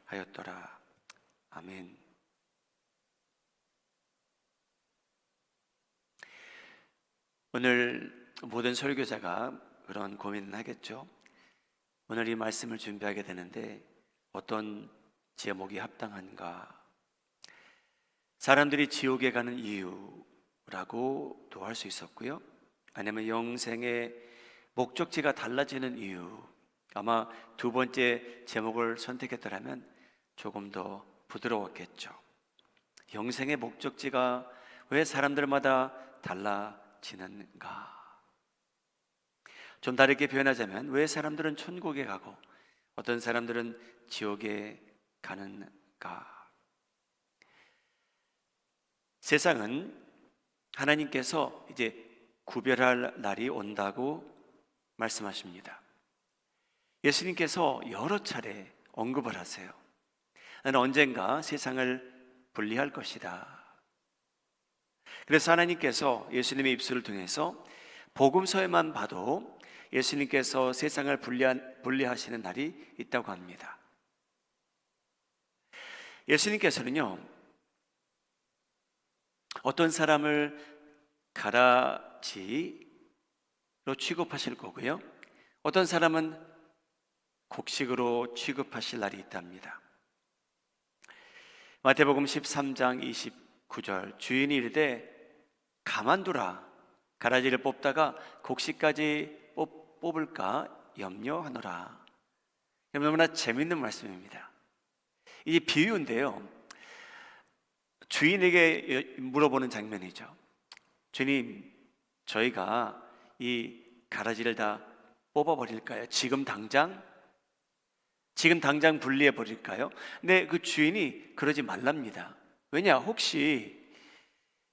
하였더라. 아멘. 오늘 모든 설교자가 그런 고민을 하겠죠. 오늘 이 말씀을 준비하게 되는데 어떤 제목이 합당한가? 사람들이 지옥에 가는 이유라고도 할 수 있었고요, 아니면 영생의 목적지가 달라지는 이유, 아마 두 번째 제목을 선택했더라면 조금 더 부드러웠겠죠. 영생의 목적지가 왜 사람들마다 달라지는가? 좀 다르게 표현하자면 왜 사람들은 천국에 가고 어떤 사람들은 지옥에 가는가? 세상은 하나님께서 이제 구별할 날이 온다고 말씀하십니다. 예수님께서 여러 차례 언급을 하세요. 나는 언젠가 세상을 분리할 것이다. 그래서 하나님께서 예수님의 입술을 통해서 복음서에만 봐도 예수님께서 세상을 분리하시는 날이 있다고 합니다. 예수님께서는요, 어떤 사람을 가라지로 취급하실 거고요, 어떤 사람은 곡식으로 취급하실 날이 있답니다. 마태복음 13장 29절, 주인이 이르되 가만두라, 가라지를 뽑다가 곡식까지 뽑을까 염려하노라. 너무나 재밌는 말씀입니다. 이 비유인데요, 주인에게 물어보는 장면이죠. 주님, 저희가 이 가라지를 다 뽑아버릴까요? 지금 당장 분리해 버릴까요? 근데 그 주인이 그러지 말랍니다. 왜냐? 혹시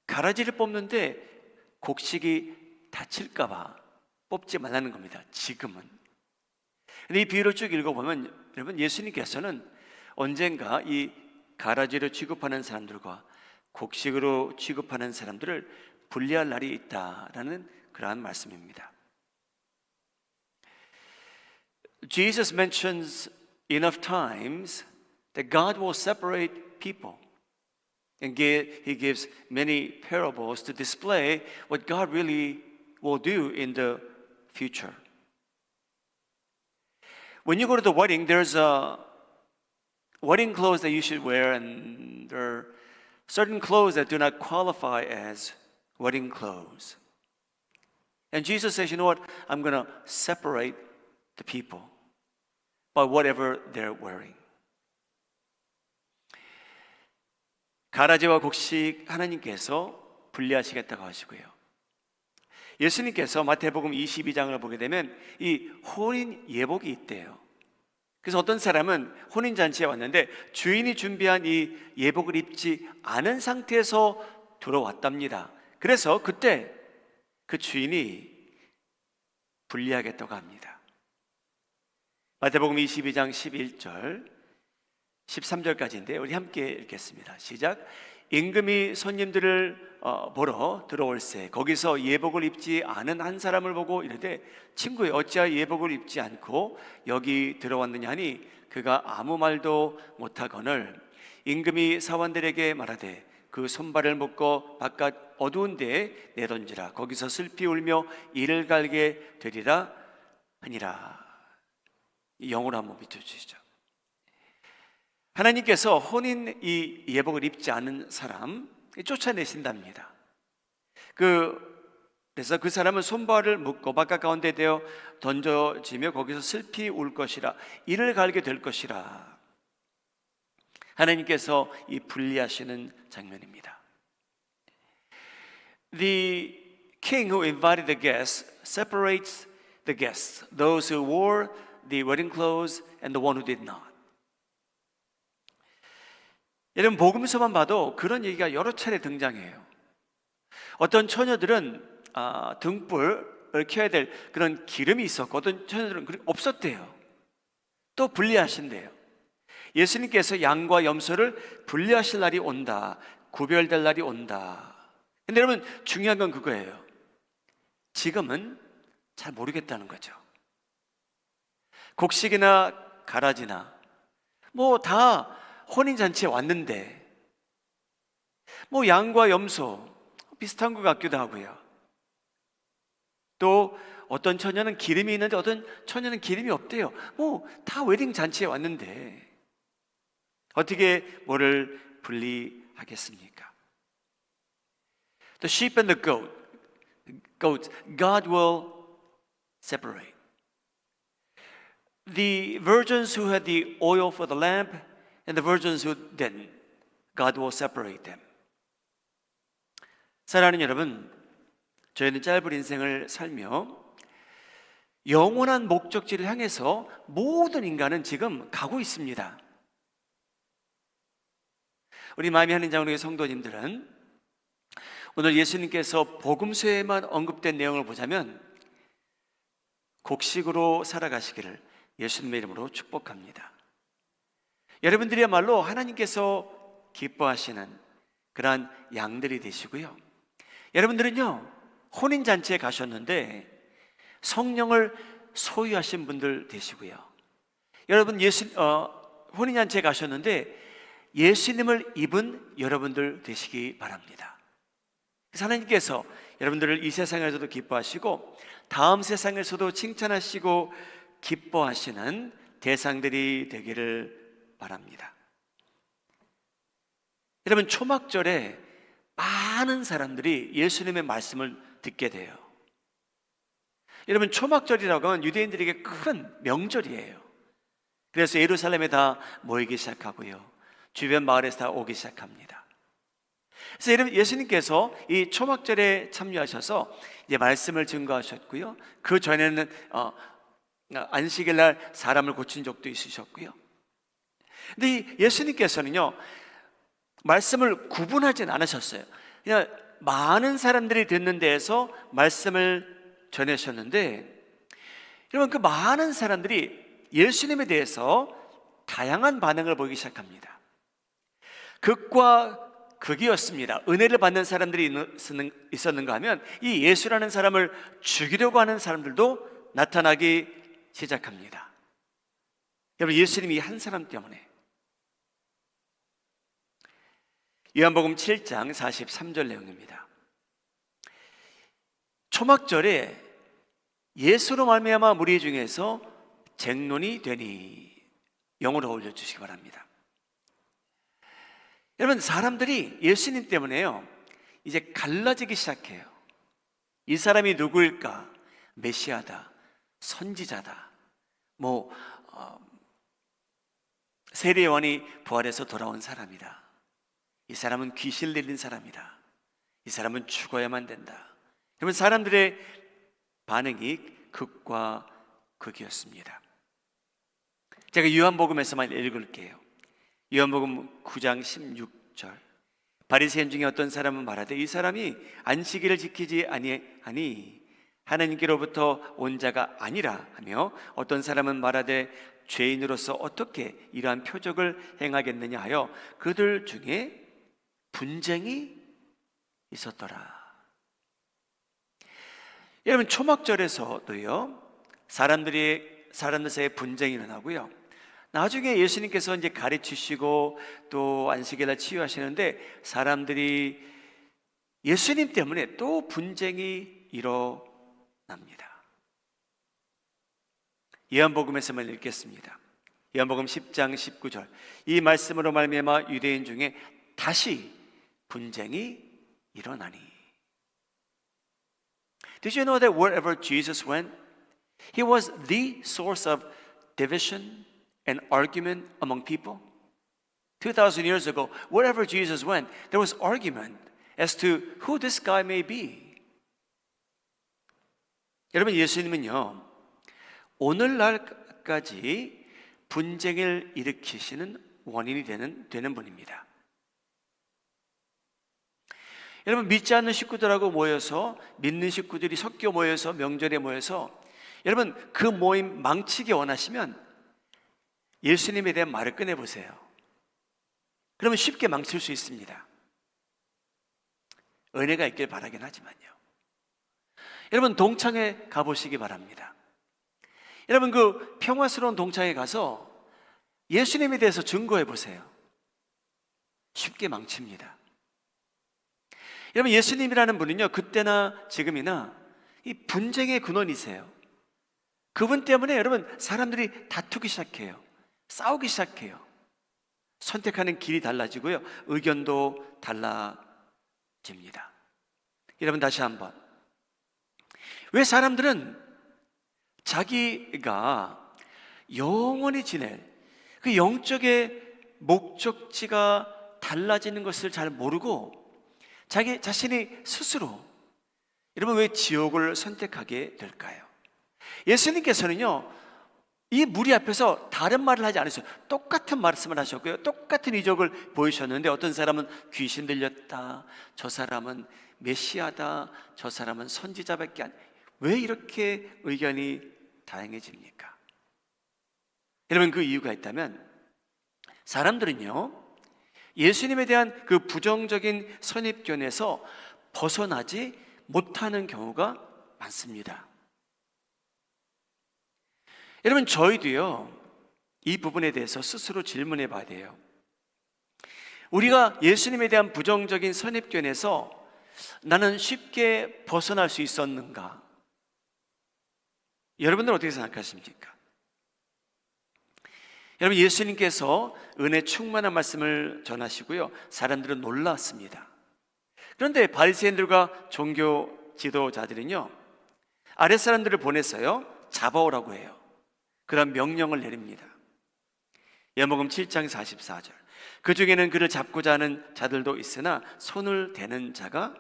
가라지를 뽑는데 곡식이 다칠까봐 뽑지 말라는 겁니다. 지금은. 근데 이 비유를 쭉 읽어보면 여러분, 예수님께서는 언젠가 이 가라지로 취급하는 사람들과 곡식으로 취급하는 사람들을 분리할 날이 있다라는 그러한 말씀입니다. Jesus mentions enough times that God will separate people, and He gives many parables to display what God really will do in the future. When you go to the wedding, there's a wedding clothes that you should wear, and there are certain clothes that do not qualify as wedding clothes. And Jesus says, you know what? I'm going to separate the people by whatever they're wearing. 가라지와 곡식 하나님께서 분리하시겠다고 하시고요, 예수님께서 마태복음 22장을 보게 되면 이 혼인 예복이 있대요. 그래서 어떤 사람은 혼인잔치에 왔는데 주인이 준비한 이 예복을 입지 않은 상태에서 들어왔답니다. 그래서 그때 그 주인이 분리하겠다고 합니다. 마태복음 22장 11절 13절까지인데 우리 함께 읽겠습니다. 시작. 임금이 손님들을 보러 들어올세 거기서 예복을 입지 않은 한 사람을 보고 이르되 친구여, 어찌하여 예복을 입지 않고 여기 들어왔느냐 하니 그가 아무 말도 못하거늘 임금이 사원들에게 말하되 그 손발을 묶어 바깥 어두운 데에 내던지라. 거기서 슬피 울며 이를 갈게 되리라 하니라. 영어로 한번 비춰주시죠. 하나님께서 혼인 이 예복을 입지 않은 사람 쫓아내신답니다. 그래서 그 사람은 손발을 묶고 바깥 가운데 되어 던져지며 거기서 슬피 울 것이라. 이를 갈게 될 것이라. 하나님께서 이 분리하시는 장면입니다. The king who invited the guests separates the guests, those who wore the wedding clothes and the one who did not. 여러분, 복음서만 봐도 그런 얘기가 여러 차례 등장해요. 어떤 처녀들은 등불을 켜야 될 그런 기름이 있었고 어떤 처녀들은 없었대요. 또 분리하신대요. 예수님께서 양과 염소를 분리하실 날이 온다, 구별될 날이 온다. 근데 여러분, 중요한 건 그거예요. 지금은 잘 모르겠다는 거죠. 곡식이나 가라지나 뭐 다 혼인잔치에 왔는데 뭐 양과 염소 비슷한 것 같기도 하고요. 또 어떤 처녀는 기름이 있는데 어떤 처녀는 기름이 없대요. 뭐 다 웨딩 잔치에 왔는데 어떻게 뭐를 분리하겠습니까? The sheep and the goats, God will separate. The virgins who had the oil for the lamp and the virgins who didn't, God will separate them. 사랑하는 여러분, 저희는 짧은 인생을 살며 영원한 목적지를 향해서 모든 인간은 지금 가고 있습니다. 우리 마음이 하는 장로의 성도님들은 오늘 예수님께서 복음서에만 언급된 내용을 보자면 곡식으로 살아가시기를 예수님의 이름으로 축복합니다. 여러분들이야말로 하나님께서 기뻐하시는 그러한 양들이 되시고요. 여러분들은요, 혼인잔치에 가셨는데 성령을 소유하신 분들 되시고요. 여러분 혼인잔치에 가셨는데 예수님을 입은 여러분들 되시기 바랍니다. 그래서 하나님께서 여러분들을 이 세상에서도 기뻐하시고 다음 세상에서도 칭찬하시고 기뻐하시는 대상들이 되기를 바랍니다. 여러분, 초막절에 많은 사람들이 예수님의 말씀을 듣게 돼요. 여러분, 초막절이라고 하면 유대인들에게 큰 명절이에요. 그래서 예루살렘에 다 모이기 시작하고요, 주변 마을에서 다 오기 시작합니다. 그래서 여러분, 예수님께서 이 초막절에 참여하셔서 이제 말씀을 증거하셨고요, 그 전에는 안식일 날 사람을 고친 적도 있으셨고요. 근데 이 예수님께서는요, 말씀을 구분하진 않으셨어요. 그냥 많은 사람들이 듣는 데에서 말씀을 전하셨는데, 여러분, 그 많은 사람들이 예수님에 대해서 다양한 반응을 보이기 시작합니다. 극과 극이었습니다. 은혜를 받는 사람들이 있었는가 하면 이 예수라는 사람을 죽이려고 하는 사람들도 나타나기 시작합니다. 여러분, 예수님이 한 사람 때문에. 요한복음 7장 43절 내용입니다. 초막절에 예수로 말미암아 무리 중에서 쟁론이 되니, 영어로 올려주시기 바랍니다. 여러분, 사람들이 예수님 때문에요, 이제 갈라지기 시작해요. 이 사람이 누구일까? 메시아다, 선지자다, 세례요한이 부활해서 돌아온 사람이다, 이 사람은 귀신 들린 사람이다, 이 사람은 죽어야만 된다. 여러분, 사람들의 반응이 극과 극이었습니다. 제가 요한복음에서만 읽을게요. 요한복음 9장 16절. 바리새인 중에 어떤 사람은 말하되 이 사람이 안식일을 지키지 아니하니 하나님께로부터 온 자가 아니라 하며, 어떤 사람은 말하되 죄인으로서 어떻게 이러한 표적을 행하겠느냐 하여 그들 중에 분쟁이 있었더라. 여러분, 초막절에서도요, 사람들 사이에 분쟁이 일어나고요, 나중에 예수님께서 이제 가르치시고 또 안식일날 치유하시는데 사람들이 예수님 때문에 또 분쟁이 일어납니다. 요한복음에서만 읽겠습니다. 요한복음 10장 19절. 이 말씀으로 말미암아 유대인 중에 다시 분쟁이 일어나니. Did you know that wherever Jesus went, he was the source of division and argument among people? 2,000 years ago, wherever Jesus went, there was argument as to who this guy may be. 여러분, 예수님은요, 오늘날까지 분쟁을 일으키시는 원인이 되는 분입니다. 여러분, 믿지 않는 식구들하고 모여서, 믿는 식구들이 섞여 모여서 명절에 모여서, 여러분, 그 모임 망치기 원하시면 예수님에 대한 말을 꺼내보세요. 그러면 쉽게 망칠 수 있습니다. 은혜가 있길 바라긴 하지만요. 여러분, 동창회 가보시기 바랍니다. 여러분, 그 평화스러운 동창회 가서 예수님에 대해서 증거해 보세요. 쉽게 망칩니다. 여러분, 예수님이라는 분은요, 그때나 지금이나 이 분쟁의 근원이세요. 그분 때문에 여러분, 사람들이 다투기 시작해요. 싸우기 시작해요. 선택하는 길이 달라지고요, 의견도 달라집니다. 여러분, 다시 한번, 왜 사람들은 자기가 영원히 지낼 그 영적의 목적지가 달라지는 것을 잘 모르고 자기 자신이 스스로, 여러분, 왜 지옥을 선택하게 될까요? 예수님께서는요, 이 무리 앞에서 다른 말을 하지 않으셨어요. 똑같은 말씀을 하셨고요, 똑같은 이적을 보이셨는데, 어떤 사람은 귀신 들렸다, 저 사람은 메시아다, 저 사람은 선지자밖에 왜 이렇게 의견이 다양해집니까? 여러분, 그 이유가 있다면, 사람들은요, 예수님에 대한 그 부정적인 선입견에서 벗어나지 못하는 경우가 많습니다. 여러분, 저희도요, 이 부분에 대해서 스스로 질문해 봐야 돼요. 우리가 예수님에 대한 부정적인 선입견에서 나는 쉽게 벗어날 수 있었는가? 여러분들은 어떻게 생각하십니까? 여러분, 예수님께서 은혜 충만한 말씀을 전하시고요, 사람들은 놀랐습니다. 그런데 바리새인들과 종교 지도자들은요, 아랫사람들을 보내서요, 잡아오라고 해요. 그런 명령을 내립니다. 요한복음 7장 44절, 그 중에는 그를 잡고자 하는 자들도 있으나 손을 대는 자가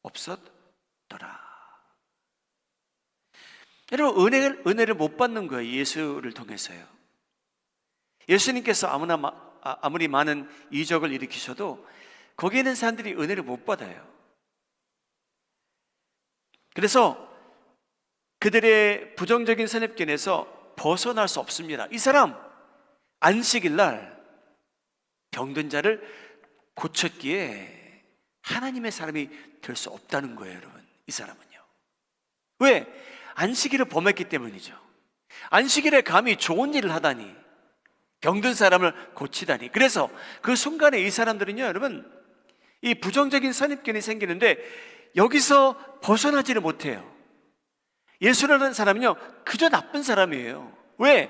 없었더라. 여러분, 은혜를 못 받는 거예요. 예수를 통해서요. 예수님께서 아무리 많은 이적을 일으키셔도 거기에 있는 사람들이 은혜를 못 받아요. 그래서 그들의 부정적인 선입견에서 벗어날 수 없습니다. 이 사람 안식일 날 병든 자를 고쳤기에 하나님의 사람이 될 수 없다는 거예요. 여러분, 이 사람은요. 왜? 안식일을 범했기 때문이죠. 안식일에 감히 좋은 일을 하다니, 병든 사람을 고치다니. 그래서 그 순간에 이 사람들은요, 여러분, 이 부정적인 선입견이 생기는데 여기서 벗어나지를 못해요. 예수라는 사람은요, 그저 나쁜 사람이에요. 왜?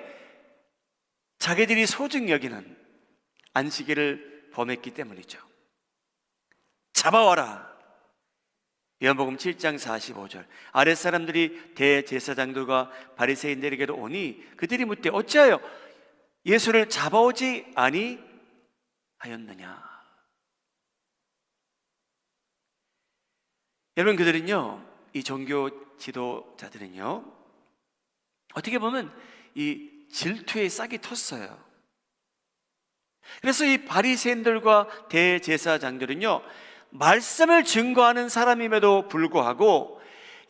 자기들이 소중히 여기는 안식일을 범했기 때문이죠. 잡아와라. 요한복음 7장 45절, 아랫사람들이 대제사장들과 바리새인들에게로 오니 그들이 묻되 어찌하여 예수를 잡아오지 아니하였느냐. 여러분, 그들은요, 이 종교 지도자들은요, 어떻게 보면 이 질투의 싹이 텄어요. 그래서 이 바리새인들과 대제사장들은요, 말씀을 증거하는 사람임에도 불구하고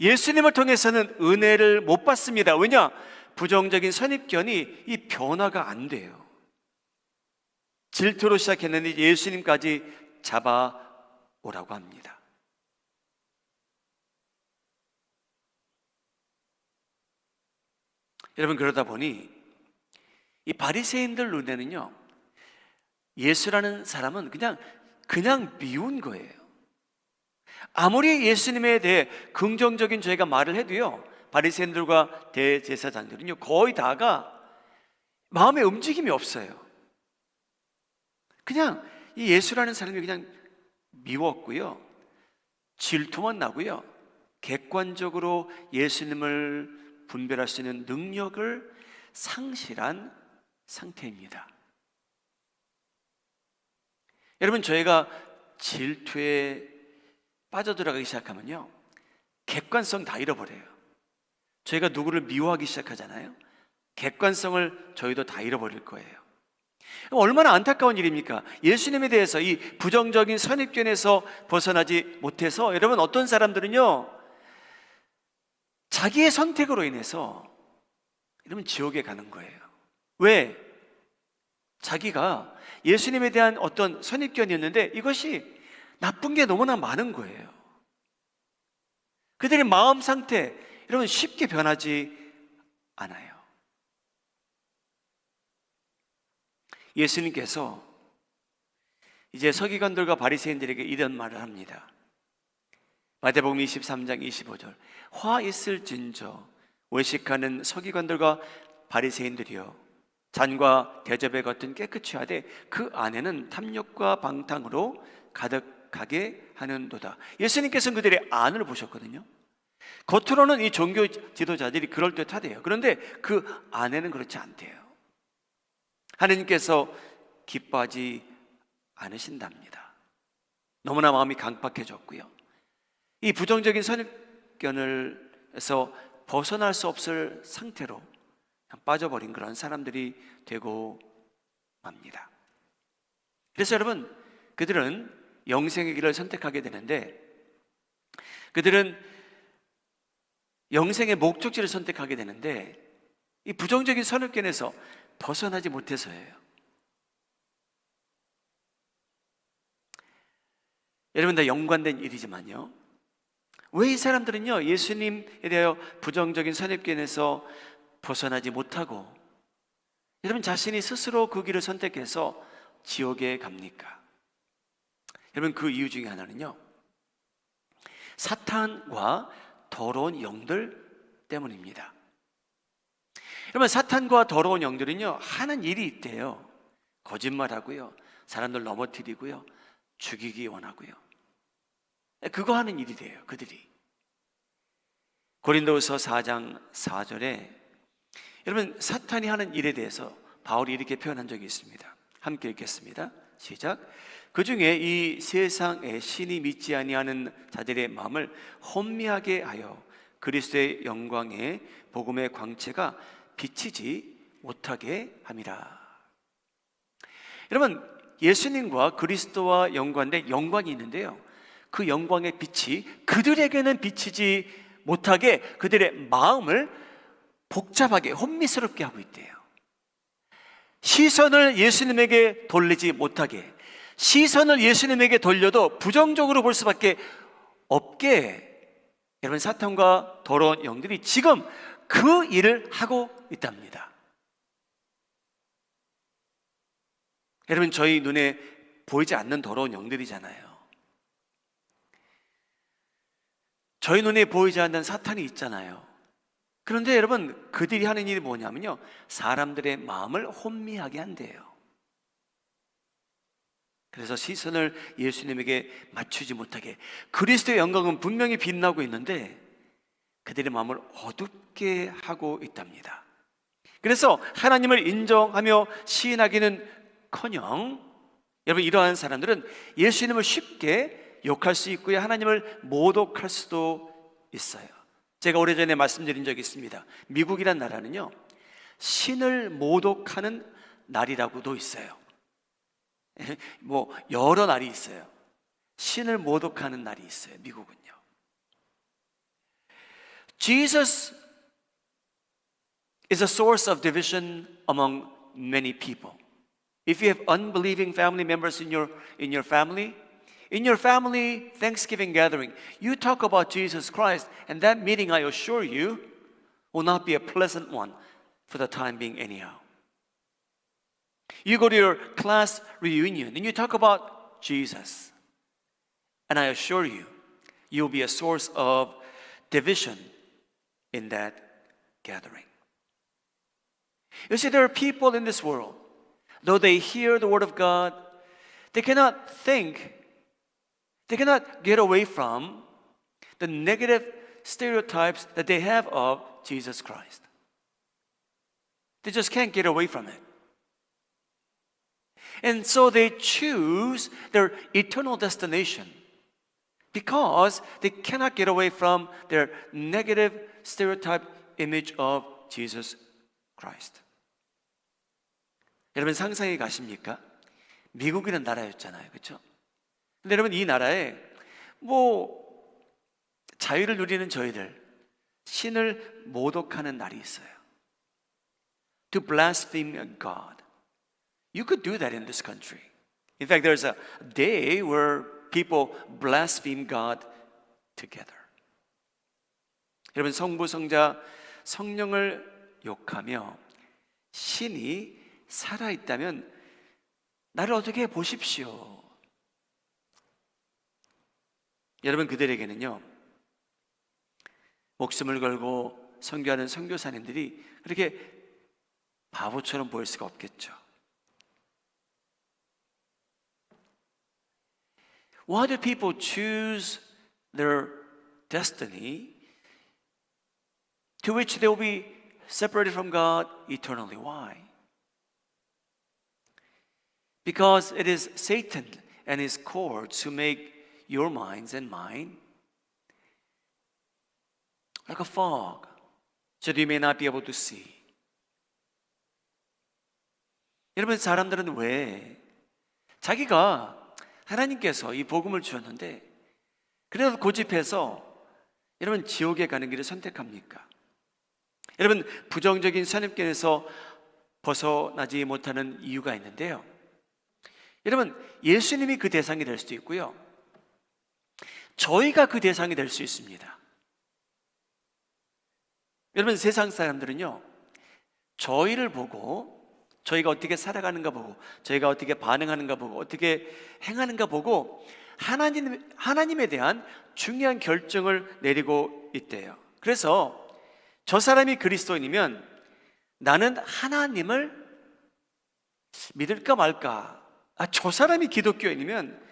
예수님을 통해서는 은혜를 못 받습니다. 왜냐? 부정적인 선입견이 이 변화가 안 돼요. 질투로 시작했는데 예수님까지 잡아오라고 합니다. 여러분, 그러다 보니 이 바리새인들 눈에는요, 예수라는 사람은 그냥 미운 거예요. 아무리 예수님에 대해 긍정적인 저희가 말을 해도요, 바리새인들과 대제사장들은요, 거의 다가 마음의 움직임이 없어요. 그냥 이 예수라는 사람이 그냥 미웠고요, 질투만 나고요, 객관적으로 예수님을 분별할 수 있는 능력을 상실한 상태입니다. 여러분, 저희가 질투에 빠져들어가기 시작하면요, 객관성 다 잃어버려요. 저희가 누구를 미워하기 시작하잖아요. 객관성을 저희도 다 잃어버릴 거예요. 얼마나 안타까운 일입니까? 예수님에 대해서 이 부정적인 선입견에서 벗어나지 못해서 여러분, 어떤 사람들은요, 자기의 선택으로 인해서 여러분 지옥에 가는 거예요. 왜? 자기가 예수님에 대한 어떤 선입견이었는데 이것이 나쁜 게 너무나 많은 거예요. 그들의 마음 상태, 여러분, 쉽게 변하지 않아요. 예수님께서 이제 서기관들과 바리새인들에게 이런 말을 합니다. 마태복음 23장 25절. 화 있을진저 외식하는 서기관들과 바리새인들이여, 잔과 대접에 겉은 깨끗이 하되 그 안에는 탐욕과 방탕으로 가득하게 하는도다. 예수님께서는 그들의 안을 보셨거든요. 겉으로는 이 종교 지도자들이 그럴듯하대요. 그런데 그 안에는 그렇지 않대요. 하느님께서 기뻐하지 않으신답니다. 너무나 마음이 강팍해졌고요. 이 부정적인 선입견을에서 벗어날 수 없을 상태로 빠져버린 그런 사람들이 되고 맙니다. 그래서 여러분, 그들은 영생의 길을 선택하게 되는데, 그들은 영생의 목적지를 선택하게 되는데, 이 부정적인 선입견에서 벗어나지 못해서예요. 여러분, 다 연관된 일이지만요, 왜 이 사람들은요 예수님에 대하여 부정적인 선입견에서 벗어나지 못하고 여러분 자신이 스스로 그 길을 선택해서 지옥에 갑니까? 여러분, 그 이유 중에 하나는요, 사탄과 더러운 영들 때문입니다. 여러분, 사탄과 더러운 영들은요 하는 일이 있대요. 거짓말하고요, 사람들 넘어뜨리고요, 죽이기 원하고요. 그거 하는 일이 돼요, 그들이. 고린도후서 4장 4절에 여러분, 사탄이 하는 일에 대해서 바울이 이렇게 표현한 적이 있습니다. 함께 읽겠습니다. 시작. 그 중에 이 세상에 신이 믿지 아니하는 자들의 마음을 혼미하게 하여 그리스도의 영광의 복음의 광채가 비치지 못하게 함이라. 여러분, 예수님과 그리스도와 연관된 영광이 있는데요, 그 영광의 빛이 그들에게는 비치지 못하게 그들의 마음을 복잡하게 혼미스럽게 하고 있대요. 시선을 예수님에게 돌리지 못하게, 시선을 예수님에게 돌려도 부정적으로 볼 수밖에 없게, 여러분, 사탄과 더러운 영들이 지금 그 일을 하고 있답니다. 여러분, 저희 눈에 보이지 않는 더러운 영들이잖아요. 저희 눈에 보이지 않는 사탄이 있잖아요. 그런데 여러분, 그들이 하는 일이 뭐냐면요, 사람들의 마음을 혼미하게 한대요. 그래서 시선을 예수님에게 맞추지 못하게, 그리스도의 영광은 분명히 빛나고 있는데 그들의 마음을 어둡게 하고 있답니다. 그래서 하나님을 인정하며 시인하기는커녕 여러분, 이러한 사람들은 예수님을 쉽게 욕할 수 있고요, 하나님을 모독할 수도 있어요. 제가 오래전에 말씀드린 적이 있습니다. 미국이란 나라는요 신을 모독하는 날이라고도 있어요. 뭐 여러 날이 있어요. 신을 모독하는 날이 있어요, 미국은요. Jesus is a source of division among many people. If you have unbelieving family members in your family Thanksgiving gathering, you talk about Jesus Christ, and that meeting, I assure you, will not be a pleasant one for the time being anyhow. You go to your class reunion and you talk about Jesus, and I assure you, you'll be a source of division in that gathering. You see, there are people in this world, though they hear the word of God, they cannot get away from the negative stereotypes that they have of Jesus Christ. They just can't get away from it. And so they choose their eternal destination because they cannot get away from their negative stereotype image of Jesus Christ. 여러분, 상상해 가십니까? 미국이라는 나라였잖아요, 그렇죠? 근데 여러분, 이 나라에 자유를 누리는 저희들, 신을 모독하는 날이 있어요. To blaspheme God. You could do that in this country. In fact, there's a day where people blaspheme God together. 여러분, 성부, 성자, 성령을 욕하며 신이 살아있다면 나를 어떻게 보십시오. 여러분, 그들에게는요, 목숨을 걸고 선교하는 선교사님들이 그렇게 바보처럼 보일 수가 없겠죠. Why do people choose their destiny to which they will be separated from God eternally? Why? Because it is Satan and his cohorts who make your minds and mine like a fog, so that you may not be able to see. 여러분, 사람들은 왜 자기가 하나님께서 이 복음을 주셨는데 그래도 고집해서 여러분 지옥에 가는 길을 선택합니까? 여러분, 부정적인 선입견에서 벗어나지 못하는 이유가 있는데요, 여러분, 예수님이 그 대상이 될 수도 있고요, 저희가 그 대상이 될 수 있습니다. 여러분, 세상 사람들은요, 저희를 보고, 저희가 어떻게 살아가는가 보고, 저희가 어떻게 반응하는가 보고, 어떻게 행하는가 보고 하나님에 대한 중요한 결정을 내리고 있대요. 그래서 저 사람이 그리스도인이면 나는 하나님을 믿을까 말까, 저 사람이 기독교인이면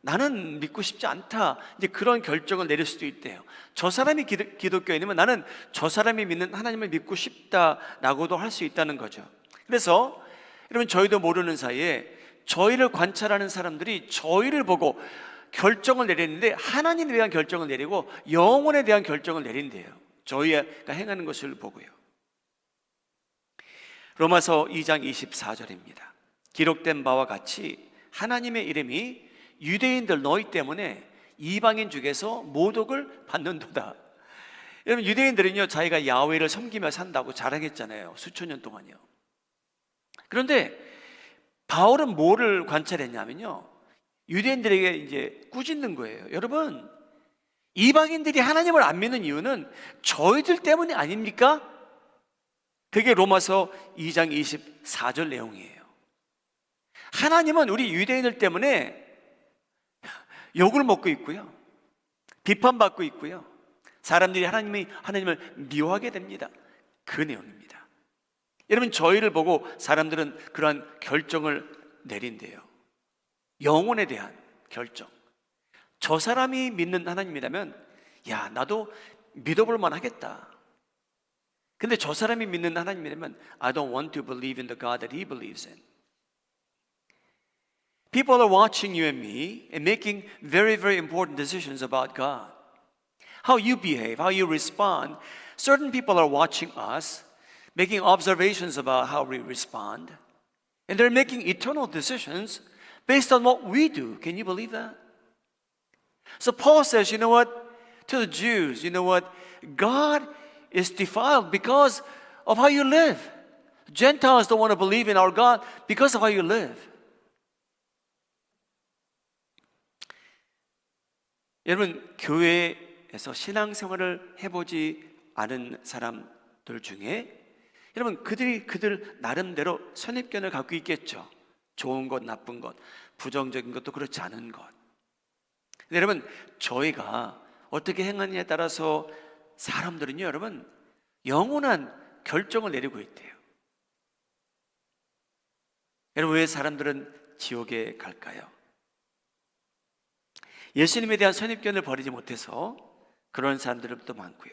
나는 믿고 싶지 않다, 이제 그런 결정을 내릴 수도 있대요. 저 사람이 기독교인이면 나는 저 사람이 믿는 하나님을 믿고 싶다라고도 할 수 있다는 거죠. 그래서 여러분, 저희도 모르는 사이에 저희를 관찰하는 사람들이 저희를 보고 결정을 내리는데 하나님에 대한 결정을 내리고 영혼에 대한 결정을 내린대요. 저희가 행하는 것을 보고요. 로마서 2장 24절입니다. 기록된 바와 같이 하나님의 이름이 유대인들 너희 때문에 이방인 중에서 모독을 받는도다. 여러분, 유대인들은요, 자기가 야훼를 섬기며 산다고 자랑했잖아요, 수천 년 동안요. 그런데 바울은 뭐를 관찰했냐면요, 유대인들에게 이제 꾸짖는 거예요. 여러분, 이방인들이 하나님을 안 믿는 이유는 저희들 때문이 아닙니까? 그게 로마서 2장 24절 내용이에요. 하나님은 우리 유대인들 때문에 욕을 먹고 있고요, 비판받고 있고요, 사람들이 하나님을 미워하게 됩니다. 그 내용입니다. 여러분, 저희를 보고 사람들은 그러한 결정을 내린대요. 영혼에 대한 결정. 저 사람이 믿는 하나님이라면 야, 나도 믿어볼 만하겠다. 근데 저 사람이 믿는 하나님이라면 I don't want to believe in the God that he believes in. People are watching you and me and making very, very important decisions about God. How you behave, how you respond. Certain people are watching us, making observations about how we respond. And they're making eternal decisions based on what we do. Can you believe that? So Paul says, you know what? To the Jews, you know what? God is defiled because of how you live. Gentiles don't want to believe in our God because of how you live. 여러분, 교회에서 신앙생활을 해보지 않은 사람들 중에 여러분, 그들 나름대로 선입견을 갖고 있겠죠. 좋은 것, 나쁜 것, 부정적인 것도 그렇지 않은 것. 근데 여러분, 저희가 어떻게 행하느냐에 따라서 사람들은요, 여러분, 영원한 결정을 내리고 있대요. 여러분, 왜 사람들은 지옥에 갈까요? 예수님에 대한 선입견을 버리지 못해서 그런 사람들도 많고요.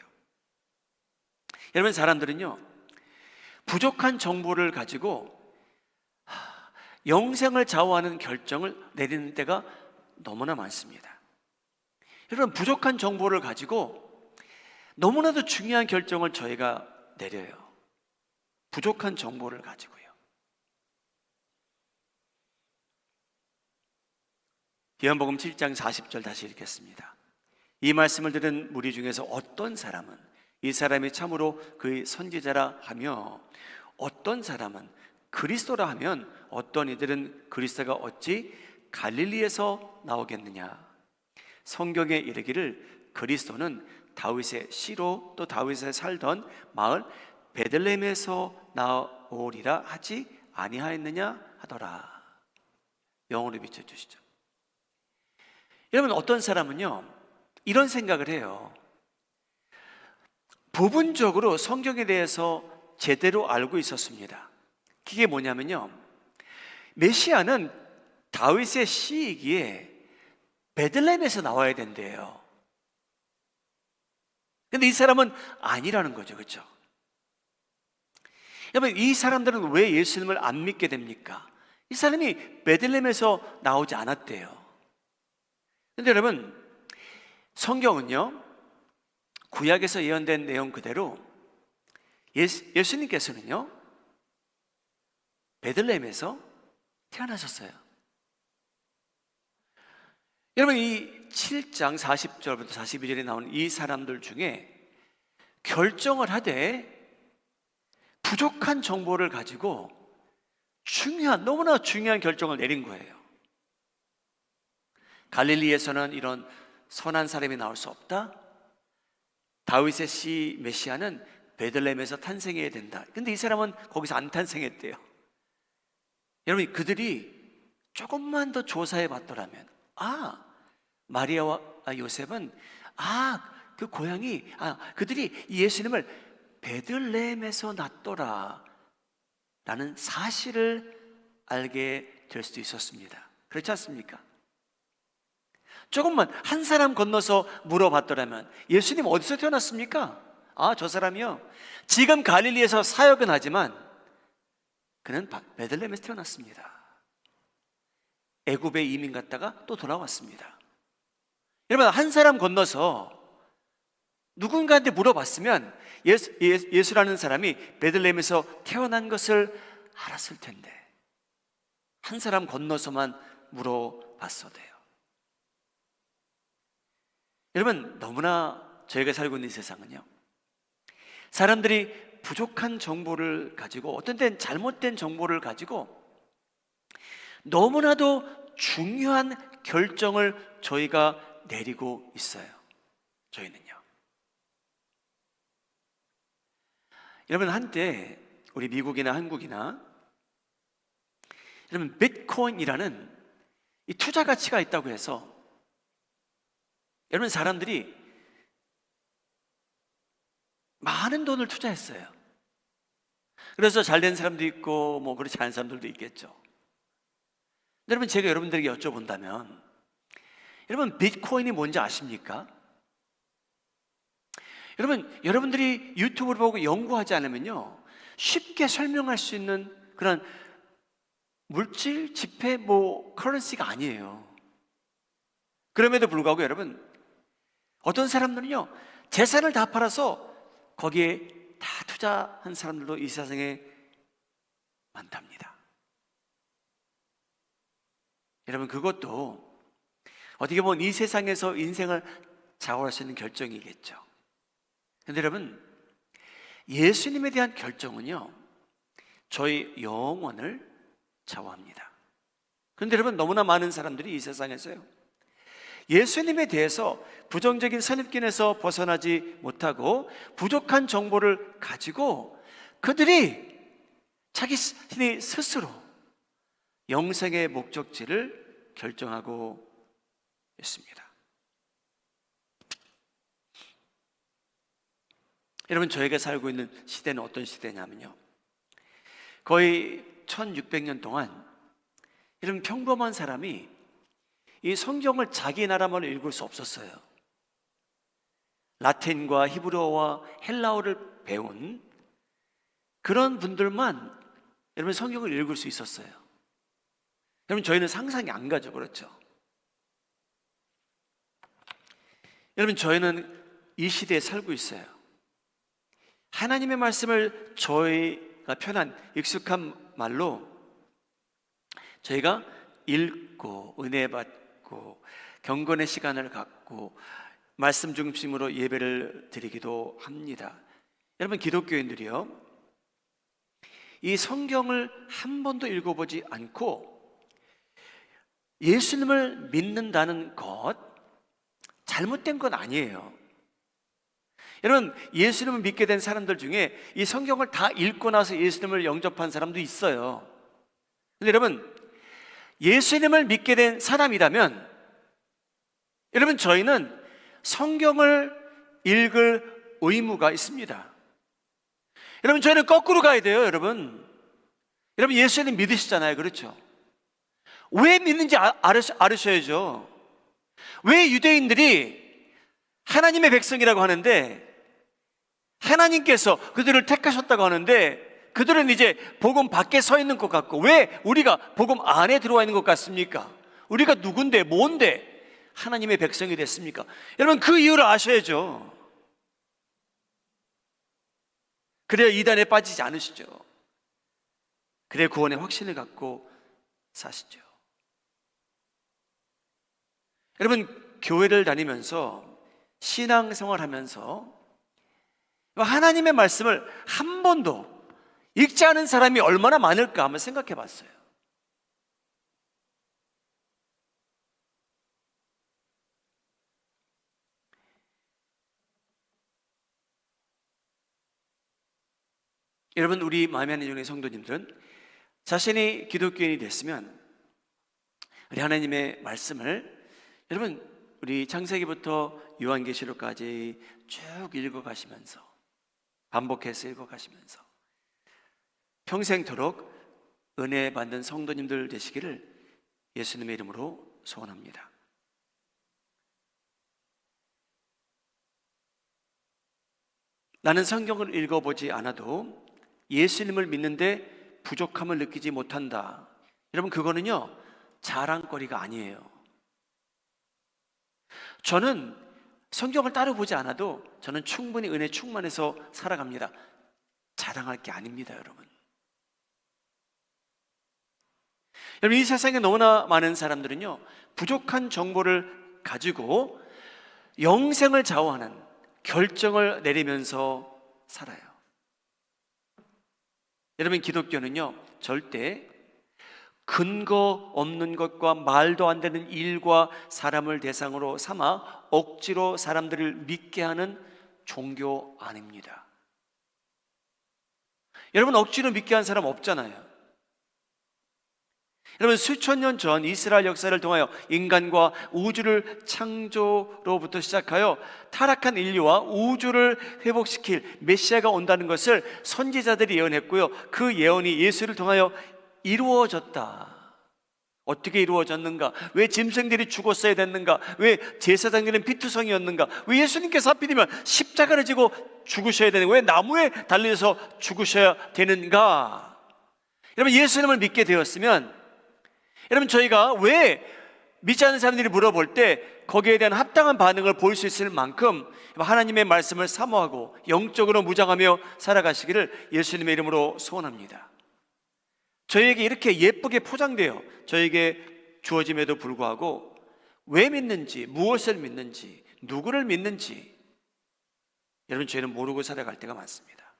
여러분, 사람들은요, 부족한 정보를 가지고 영생을 좌우하는 결정을 내리는 때가 너무나 많습니다. 여러분, 부족한 정보를 가지고 너무나도 중요한 결정을 저희가 내려요. 부족한 정보를 가지고요. 요한복음 7장 40절 다시 읽겠습니다. 이 말씀을 들은 무리 중에서 어떤 사람은 이 사람이 참으로 그의 선지자라 하며 어떤 사람은 그리스도라 하면 어떤 이들은 그리스도가 어찌 갈릴리에서 나오겠느냐. 성경에 이르기를 그리스도는 다윗의 씨로 또 다윗에 살던 마을 베들레헴에서 나오리라 하지 아니하였느냐 하더라. 영으로 비춰주시죠. 여러분, 어떤 사람은요 이런 생각을 해요. 부분적으로 성경에 대해서 제대로 알고 있었습니다. 그게 뭐냐면요, 메시아는 다윗의 씨이기에 베들레헴에서 나와야 된대요. 근데 이 사람은 아니라는 거죠. 그렇죠? 여러분, 이 사람들은 왜 예수님을 안 믿게 됩니까? 이 사람이 베들레헴에서 나오지 않았대요. 근데 여러분, 성경은요 구약에서 예언된 내용 그대로 예수님께서는요 베들레헴에서 태어나셨어요. 여러분, 이 7장 40절부터 42절에 나오는 이 사람들 중에 결정을 하되 부족한 정보를 가지고 너무나 중요한 결정을 내린 거예요. 갈릴리에서는 이런 선한 사람이 나올 수 없다. 다윗의 씨 메시아는 베들레헴에서 탄생해야 된다. 근데 이 사람은 거기서 안 탄생했대요. 여러분, 그들이 조금만 더 조사해 봤더라면, 마리아와 요셉은 그 고향이 그들이 예수님을 베들레헴에서 낳더라 라는 사실을 알게 될 수도 있었습니다. 그렇지 않습니까? 조금만 한 사람 건너서 물어봤더라면, 예수님 어디서 태어났습니까? 저 사람이요 지금 갈릴리에서 사역은 하지만 그는 베들레헴에서 태어났습니다. 애굽에 이민 갔다가 또 돌아왔습니다. 여러분, 한 사람 건너서 누군가한테 물어봤으면 예수라는 사람이 베들레헴에서 태어난 것을 알았을 텐데, 한 사람 건너서만 물어봤어도요. 여러분, 너무나 저희가 살고 있는 이 세상은요, 사람들이 부족한 정보를 가지고, 어떤 때는 잘못된 정보를 가지고 너무나도 중요한 결정을 저희가 내리고 있어요. 저희는요. 여러분, 한때 우리 미국이나 한국이나 여러분 비트코인이라는 이 투자 가치가 있다고 해서 여러분 사람들이 많은 돈을 투자했어요. 그래서 잘된 사람도 있고 뭐 그렇지 않은 사람들도 있겠죠. 여러분, 제가 여러분들에게 여쭤본다면, 여러분 비트코인이 뭔지 아십니까? 여러분들이 유튜브를 보고 연구하지 않으면요 쉽게 설명할 수 있는 그런 물질, 지폐, 커런시가 아니에요. 그럼에도 불구하고 여러분, 어떤 사람들은요 재산을 다 팔아서 거기에 다 투자한 사람들도 이 세상에 많답니다. 여러분, 그것도 어떻게 보면 이 세상에서 인생을 좌우할 수 있는 결정이겠죠. 그런데 여러분, 예수님에 대한 결정은요 저희 영혼을 좌우합니다. 그런데 여러분, 너무나 많은 사람들이 이 세상에서요 예수님에 대해서 부정적인 선입견에서 벗어나지 못하고 부족한 정보를 가지고 그들이 자기 스스로 영생의 목적지를 결정하고 있습니다. 여러분, 저희가 살고 있는 시대는 어떤 시대냐면요 거의 1600년 동안 이런 평범한 사람이 이 성경을 자기 나라말로 읽을 수 없었어요. 라틴과 히브리어와 헬라어를 배운 그런 분들만 여러분 성경을 읽을 수 있었어요. 여러분, 저희는 상상이 안 가죠. 그렇죠? 여러분, 저희는 이 시대에 살고 있어요. 하나님의 말씀을 저희가 편한 익숙한 말로 저희가 읽고 은혜 받고 경건의 시간을 갖고 말씀 중심으로 예배를 드리기도 합니다. 여러분, 기독교인들이요 이 성경을 한 번도 읽어보지 않고 예수님을 믿는다는 것, 잘못된 건 아니에요. 여러분, 예수님을 믿게 된 사람들 중에 이 성경을 다 읽고 나서 예수님을 영접한 사람도 있어요. 근데 여러분, 예수님을 믿게 된 사람이라면 여러분, 저희는 성경을 읽을 의무가 있습니다. 여러분, 저희는 거꾸로 가야 돼요. 여러분, 예수님 믿으시잖아요. 그렇죠? 왜 믿는지 알으셔야죠. 왜 유대인들이 하나님의 백성이라고 하는데, 하나님께서 그들을 택하셨다고 하는데, 그들은 이제 복음 밖에 서 있는 것 같고, 왜 우리가 복음 안에 들어와 있는 것 같습니까? 우리가 누군데, 뭔데 하나님의 백성이 됐습니까? 여러분, 그 이유를 아셔야죠. 그래야 이단에 빠지지 않으시죠. 그래야 구원의 확신을 갖고 사시죠. 여러분, 교회를 다니면서 신앙생활 하면서 하나님의 말씀을 한 번도 읽지 않은 사람이 얼마나 많을까 한번 생각해 봤어요. 여러분, 우리 마음에 하는 종의 성도님들은 자신이 기독교인이 됐으면 우리 하나님의 말씀을, 여러분, 우리 창세기부터 요한계시록까지 쭉 읽어가시면서, 반복해서 읽어가시면서 평생토록 은혜 받는 성도님들 되시기를 예수님의 이름으로 소원합니다. 나는 성경을 읽어보지 않아도 예수님을 믿는데 부족함을 느끼지 못한다. 여러분, 그거는요, 자랑거리가 아니에요. 저는 성경을 따로 보지 않아도 저는 충분히 은혜 충만해서 살아갑니다. 자랑할 게 아닙니다, 여러분. 여러분, 이 세상에 너무나 많은 사람들은요, 부족한 정보를 가지고 영생을 좌우하는 결정을 내리면서 살아요. 여러분, 기독교는요, 절대 근거 없는 것과 말도 안 되는 일과 사람을 대상으로 삼아 억지로 사람들을 믿게 하는 종교 아닙니다. 여러분, 억지로 믿게 한 사람 없잖아요. 여러분, 수천 년 전 이스라엘 역사를 통하여 인간과 우주를 창조로부터 시작하여 타락한 인류와 우주를 회복시킬 메시아가 온다는 것을 선지자들이 예언했고요, 그 예언이 예수를 통하여 이루어졌다. 어떻게 이루어졌는가? 왜 짐승들이 죽었어야 됐는가? 왜 제사장들은 피투성이었는가? 왜 예수님께서 하필이면 십자가를 지고 죽으셔야 되는가? 왜 나무에 달려서 죽으셔야 되는가? 여러분, 예수님을 믿게 되었으면, 여러분, 저희가 왜 믿지 않는 사람들이 물어볼 때 거기에 대한 합당한 반응을 보일 수 있을 만큼 하나님의 말씀을 사모하고 영적으로 무장하며 살아가시기를 예수님의 이름으로 소원합니다. 저희에게 이렇게 예쁘게 포장되어 저에게 주어짐에도 불구하고 왜 믿는지, 무엇을 믿는지, 누구를 믿는지 여러분, 저희는 모르고 살아갈 때가 많습니다.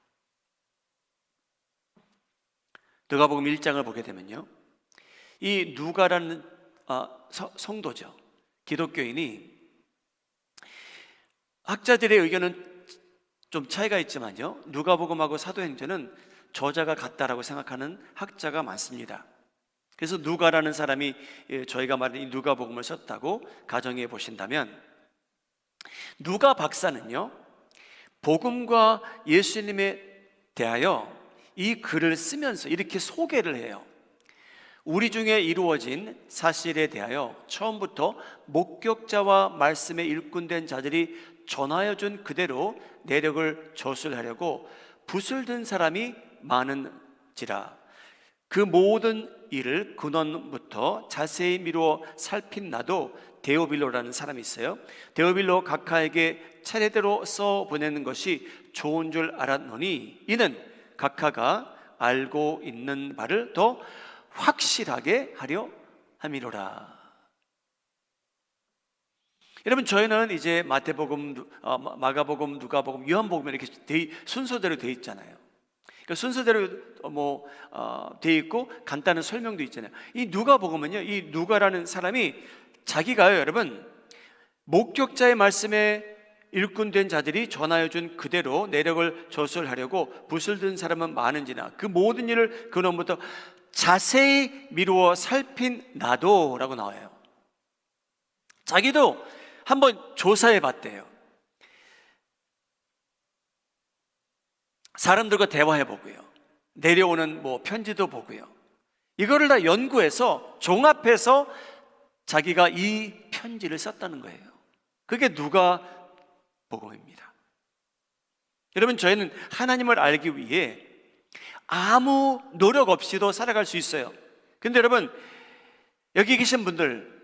누가복음 1장을 보게 되면요, 이 누가라는 성도죠, 기독교인이, 학자들의 의견은 좀 차이가 있지만요, 누가복음하고 사도행전은 저자가 같다라고 생각하는 학자가 많습니다. 그래서 누가라는 사람이 저희가 말하는 이 누가복음을 썼다고 가정해 보신다면, 누가 박사는요, 복음과 예수님에 대하여 이 글을 쓰면서 이렇게 소개를 해요. 우리 중에 이루어진 사실에 대하여 처음부터 목격자와 말씀에 일꾼된 자들이 전하여 준 그대로 내력을 저술하려고 붓을 든 사람이 많은지라. 그 모든 일을 근원부터 자세히 미루어 살핀 나도 데오빌로라는 사람이 있어요. 데오빌로 각하에게 차례대로 써 보내는 것이 좋은 줄 알았노니 이는 각하가 알고 있는 바를 더 확실하게 하려 함이로라. 여러분, 저희는 이제 마태복음, 마가복음, 누가복음, 요한복음 이렇게 순서대로 돼 있잖아요. 그러니까 순서대로 돼 있고 간단한 설명도 있잖아요. 이 누가복음은요, 이 누가라는 사람이 자기가요, 여러분, 목격자의 말씀에 일꾼된 자들이 전하여 준 그대로 내력을 저술하려고 붓을 든 사람은 많은지나 그 모든 일을 근원부터 자세히 미루어 살핀 나도라고 나와요. 자기도 한번 조사해 봤대요. 사람들과 대화해 보고요. 내려오는 편지도 보고요. 이거를 다 연구해서 종합해서 자기가 이 편지를 썼다는 거예요. 그게 누가복음입니다. 여러분, 저희는 하나님을 알기 위해 아무 노력 없이도 살아갈 수 있어요. 근데 여러분, 여기 계신 분들,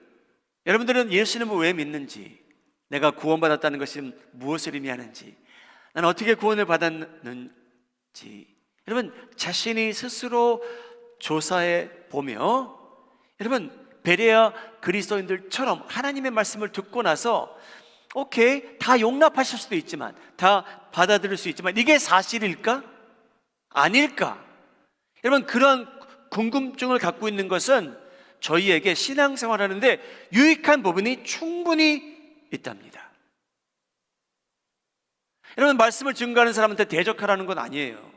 여러분들은 예수님을 왜 믿는지, 내가 구원받았다는 것이 무엇을 의미하는지, 나는 어떻게 구원을 받았는지, 여러분 자신이 스스로 조사해 보며, 여러분 베레아 그리스도인들처럼 하나님의 말씀을 듣고 나서 오케이, 다 용납하실 수도 있지만, 다 받아들일 수 있지만, 이게 사실일까? 아닐까? 여러분, 그런 궁금증을 갖고 있는 것은 저희에게 신앙생활하는데 유익한 부분이 충분히 있답니다. 여러분, 말씀을 증거하는 사람한테 대적하라는 건 아니에요.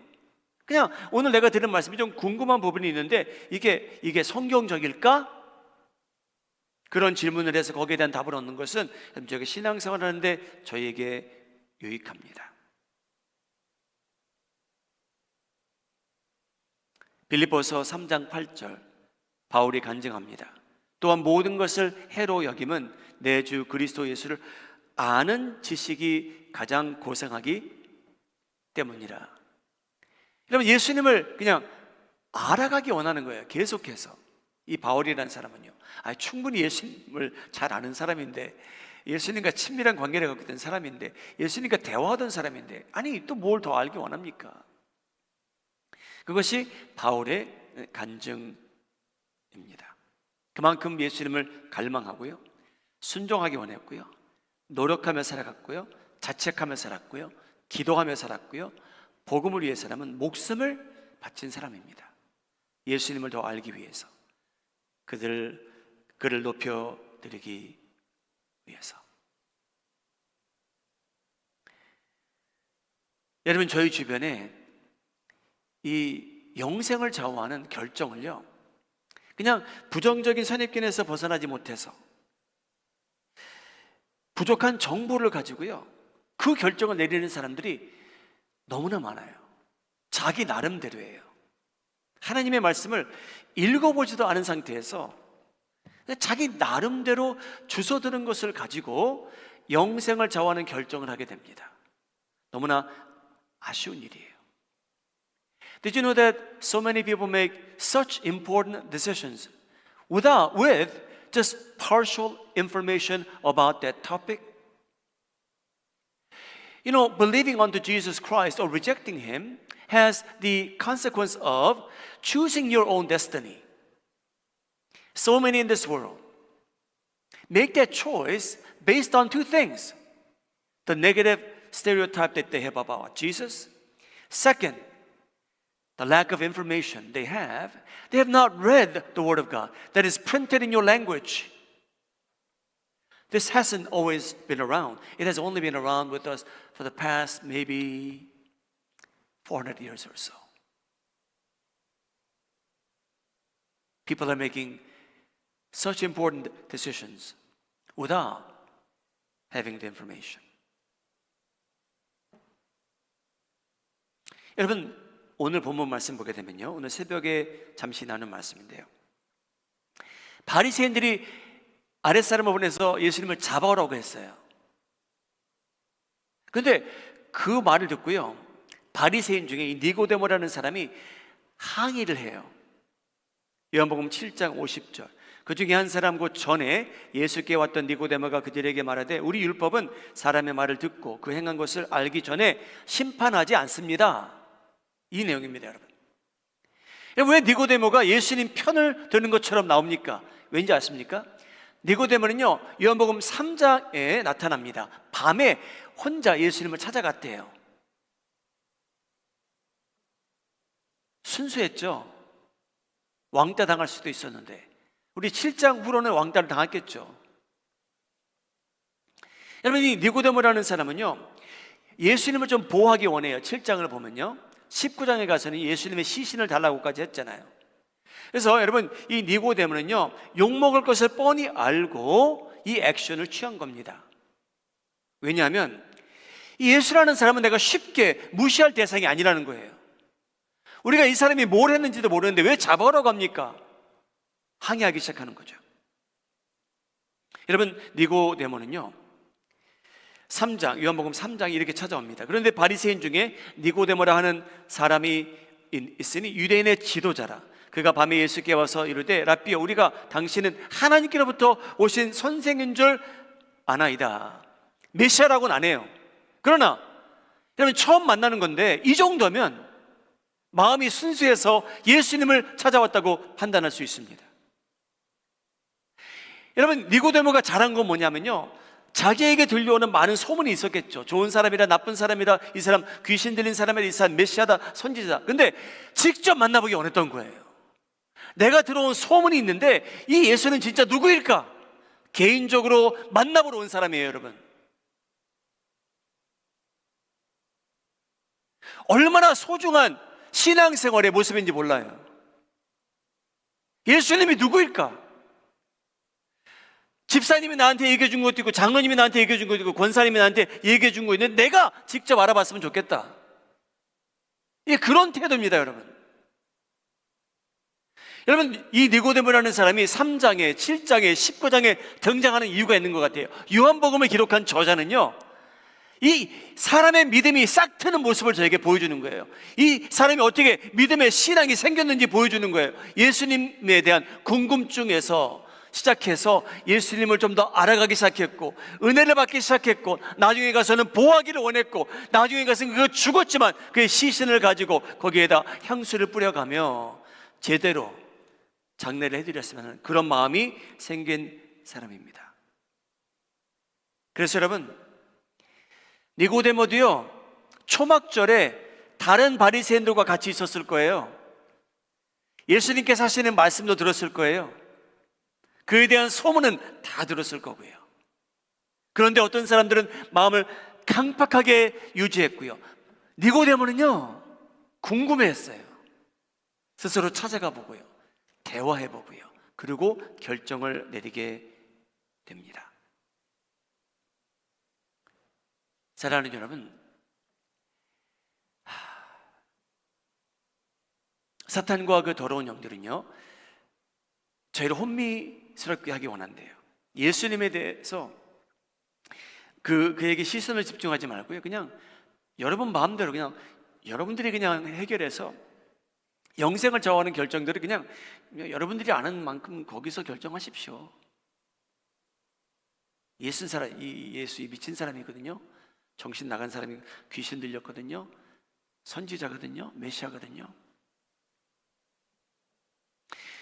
그냥 오늘 내가 들은 말씀이 좀 궁금한 부분이 있는데 이게 성경적일까? 그런 질문을 해서 거기에 대한 답을 얻는 것은 저희가 신앙생활 하는데 저희에게 유익합니다. 빌립보서 3장 8절, 바울이 간증합니다. 또한 모든 것을 해로 여김은 내 주 그리스도 예수를 아는 지식이 가장 고상하기 때문이라. 여러분, 예수님을 그냥 알아가기 원하는 거예요. 계속해서. 이 바울이라는 사람은요, 충분히 예수님을 잘 아는 사람인데, 예수님과 친밀한 관계를 갖고 있던 사람인데, 예수님과 대화하던 사람인데, 또 뭘 더 알기 원합니까? 그것이 바울의 간증입니다. 그만큼 예수님을 갈망하고요, 순종하기 원했고요, 노력하며 살아갔고요, 자책하며 살았고요, 기도하며 살았고요, 복음을 위해 사람은 목숨을 바친 사람입니다. 예수님을 더 알기 위해서, 그를 높여드리기 위해서. 여러분, 저희 주변에 이 영생을 좌우하는 결정을요, 그냥 부정적인 선입견에서 벗어나지 못해서 부족한 정보를 가지고요, 그 결정을 내리는 사람들이 너무나 많아요. 자기 나름대로예요. 하나님의 말씀을 읽어보지도 않은 상태에서 자기 나름대로 주워드는 것을 가지고 영생을 좌우하는 결정을 하게 됩니다. 너무나 아쉬운 일이에요. Did you know that so many people make such important decisions with just partial information about that topic? You know, believing unto Jesus Christ or rejecting Him has the consequence of choosing your own destiny. So many in this world make that choice based on two things: the negative stereotype that they have about Jesus. Second, the lack of information they have. They have not read the Word of God that is printed in your language. This hasn't always been around. It has only been around with us for the past maybe 400 years or so. People are making such important decisions without having the information. 여러분, 오늘 본문 말씀 보게 되면요, 오늘 새벽에 잠시 나눈 말씀인데요, 바리새인들이 아랫사람을 보내서 예수님을 잡아오라고 했어요. 그런데 그 말을 듣고요, 바리새인 중에 이 니고데모라는 사람이 항의를 해요. 요한복음 7장 50절, 그 중에 한 사람 곧 전에 예수께 왔던 니고데모가 그들에게 말하되 우리 율법은 사람의 말을 듣고 그 행한 것을 알기 전에 심판하지 않습니다. 이 내용입니다. 여러분, 왜 니고데모가 예수님 편을 드는 것처럼 나옵니까? 왠지 아십니까? 니고데모는요, 요한복음 3장에 나타납니다. 밤에 혼자 예수님을 찾아갔대요. 순수했죠. 왕따 당할 수도 있었는데, 우리 7장 후로는 왕따를 당했겠죠. 여러분, 이 니고데모라는 사람은요, 예수님을 좀 보호하기 원해요. 7장을 보면요, 19장에 가서는 예수님의 시신을 달라고까지 했잖아요. 그래서 여러분, 이 니고데모는요, 욕먹을 것을 뻔히 알고 이 액션을 취한 겁니다. 왜냐하면 이 예수라는 사람은 내가 쉽게 무시할 대상이 아니라는 거예요. 우리가 이 사람이 뭘 했는지도 모르는데 왜 잡아오라고 합니까? 항의하기 시작하는 거죠. 여러분, 니고데모는요, 3장, 요한복음 3장이 이렇게 찾아옵니다. 그런데 바리새인 중에 니고데모라 하는 사람이 있으니 유대인의 지도자라. 그가 밤에 예수께 와서 이르되, 라삐여, 우리가 당신은 하나님께로부터 오신 선생인 줄 아나이다. 메시아라고는 안 해요. 그러나 여러분, 처음 만나는 건데 이 정도면 마음이 순수해서 예수님을 찾아왔다고 판단할 수 있습니다. 여러분, 니고데모가 잘한 건 뭐냐면요, 자기에게 들려오는 많은 소문이 있었겠죠. 좋은 사람이라, 나쁜 사람이라, 이 사람 귀신 들린 사람이라, 이 사람 메시아다, 선지자다. 근데 직접 만나보기 원했던 거예요. 내가 들어온 소문이 있는데 이 예수는 진짜 누구일까? 개인적으로 만나보러 온 사람이에요, 여러분. 얼마나 소중한 신앙생활의 모습인지 몰라요. 예수님이 누구일까? 집사님이 나한테 얘기해 준 것도 있고, 장로님이 나한테 얘기해 준 것도 있고, 권사님이 나한테 얘기해 준 거 있는데 내가 직접 알아봤으면 좋겠다. 이게 그런 태도입니다, 여러분. 여러분, 이 니고데모라는 사람이 3장에, 7장에, 19장에 등장하는 이유가 있는 것 같아요. 요한복음을 기록한 저자는요, 이 사람의 믿음이 싹 트는 모습을 저에게 보여주는 거예요. 이 사람이 어떻게 믿음의 신앙이 생겼는지 보여주는 거예요. 예수님에 대한 궁금증에서 시작해서 예수님을 좀 더 알아가기 시작했고, 은혜를 받기 시작했고, 나중에 가서는 보하기를 원했고, 나중에 가서는 그거 죽었지만 그의 시신을 가지고 거기에다 향수를 뿌려가며 제대로 장례를 해드렸으면 하는 그런 마음이 생긴 사람입니다. 그래서 여러분, 니고데모도요, 초막절에 다른 바리새인들과 같이 있었을 거예요. 예수님께서 하시는 말씀도 들었을 거예요. 그에 대한 소문은 다 들었을 거고요. 그런데 어떤 사람들은 마음을 강팍하게 유지했고요, 니고데모는요, 궁금해했어요. 스스로 찾아가 보고요, 대화해 보고요, 그리고 결정을 내리게 됩니다. 사랑하는 여러분, 사탄과 그 더러운 영들은요, 저희를 혼미스럽게 하기 원한대요. 예수님에 대해서 그에게 시선을 집중하지 말고요, 그냥 여러분 마음대로 그냥 여러분들이 그냥 해결해서 영생을 좌우하는 결정들을 그냥 여러분들이 아는 만큼 거기서 결정하십시오. 예수 이 미친 사람이거든요. 정신 나간 사람이, 귀신 들렸거든요. 선지자거든요. 메시아거든요.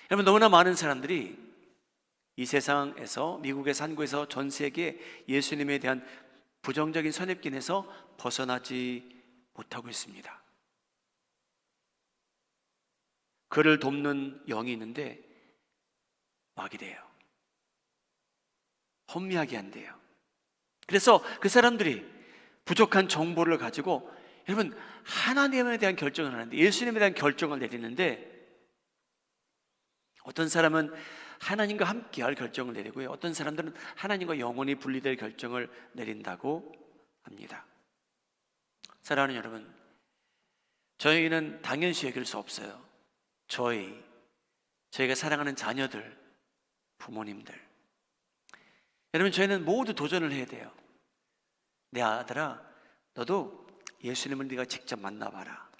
여러분, 너무나 많은 사람들이 이 세상에서, 미국의 산구에서 전 세계에 예수님에 대한 부정적인 선입견에서 벗어나지 못하고 있습니다. 그를 돕는 영이 있는데 마귀 돼요. 혼미하게 한대요. 그래서 그 사람들이 부족한 정보를 가지고, 여러분, 하나님에 대한 결정을 하는데, 예수님에 대한 결정을 내리는데, 어떤 사람은 하나님과 함께할 결정을 내리고요, 어떤 사람들은 하나님과 영원히 분리될 결정을 내린다고 합니다. 사랑하는 여러분, 저희는 당연시 여길 수 없어요. 저희가 사랑하는 자녀들, 부모님들, 여러분, 저희는 모두 도전을 해야 돼요. 내 아들아, 너도 예수님을 네가 직접 만나봐라.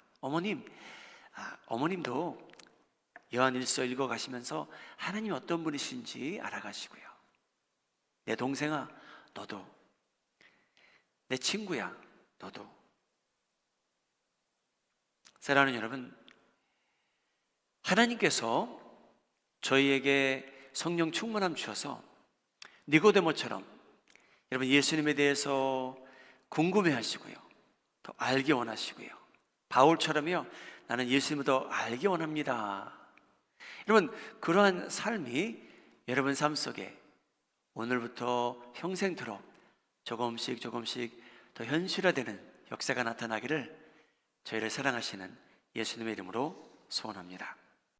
어머님도 요한일서 읽어가시면서 하나님이 어떤 분이신지 알아가시고요. 내 동생아, 너도. 내 친구야, 너도. 사랑하는 여러분, 하나님께서 저희에게 성령 충만함 주셔서 니고데모처럼 여러분 예수님에 대해서 궁금해 하시고요, 더 알기 원하시고요, 바울처럼요, 나는 예수님을 더 알기 원합니다. 여러분, 그러한 삶이 여러분 삶 속에 오늘부터 평생토록 조금씩 더 현실화되는 역사가 나타나기를 저희를 사랑하시는 예수님의 이름으로 소원합니다.